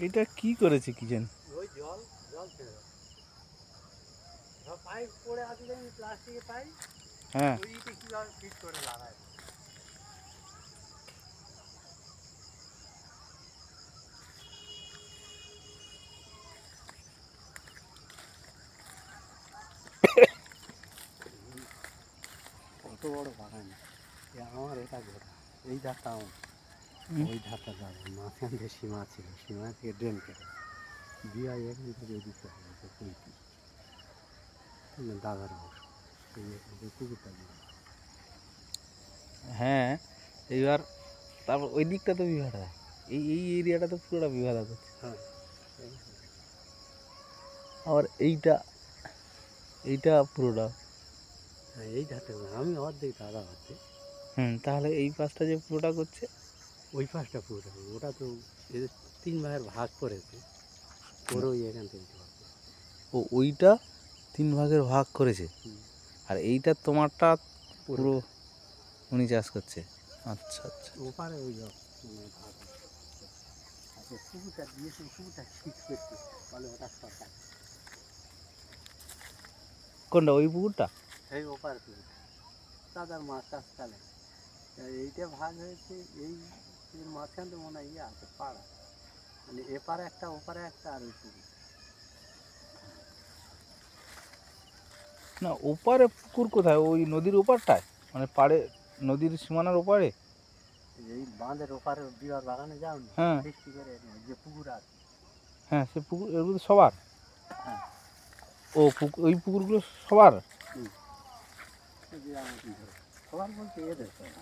এটা কি করেছে কি জানি? ওই জল জল ছেড়ে পাইপ পড়ে আছে দেখুন, প্লাস্টিকের পাইপ। হ্যাঁ, ওইটা কীভাবে ফিট করে লাগায়। কত বড় বাগান! আমার এটা ঘোরা, এই ধারটা আমার, ওই ধারটা যাবে মাঝখান থেকে সীমা ছিল, সীমা থেকে ড্রেন কেটে দিয়ে এখান থেকে এদিকে হবে কুইটি দাদার অংশ, এই পুকুরটা দিয়ে। হ্যাঁ। এইবার তারপর ওই দিকটা তো বিভাটা, এই এরিয়াটা তো পুরোটা বিভাটা করছে। হ্যাঁ, আবার এইটা এইটা পুরোটা। হ্যাঁ, এই ধারটা আমি অর্ধেক, দাদা অর্ধেক। তাহলে এই পাশটা যে পুরোটা করছে, ওই পাশটা পুরোটা, ওটা তো এদের 3 ভাগের ভাগ করেছে, ওরও এখান থেকে করছে। ও ওইটা 3 ভাগের ভাগ করেছে, আর এইটা তোমারটা পুরো উনি চাষ করছে। আচ্ছা আচ্ছা। ওপারে ওই মানে ভাগ আছে, পুকুরটা দিয়েছে, পুকুরটা ঠিক করছে, বলে ওটা সরকার। কোনটা, ওই পুকুরটা? এই ওপার পুকুরটা দাদার মাছ চাষ চালে, এইটা ভাগ হয়েছে। এই এর মাঝখান তো মনে হয় ইয়ে আছে পাড়া, মানে এপারে একটা ওপারে একটা, আর ওই পুকুর। না, ওপারে পুকুর কোথায়? ওই নদীর ওপারটায়, মানে পাড়ে, নদীর সীমানার ওপারে। এই বাঁধের ওপারে বিবার বাগানে যাও না, হ্যাঁ বৃষ্টি করে যে পুকুর আছে। হ্যাঁ, সে পুকুর এগুলো তো সবার। হ্যাঁ, ও ওই পুকুরগুলো সবার। সবার বলতে এদের তো না।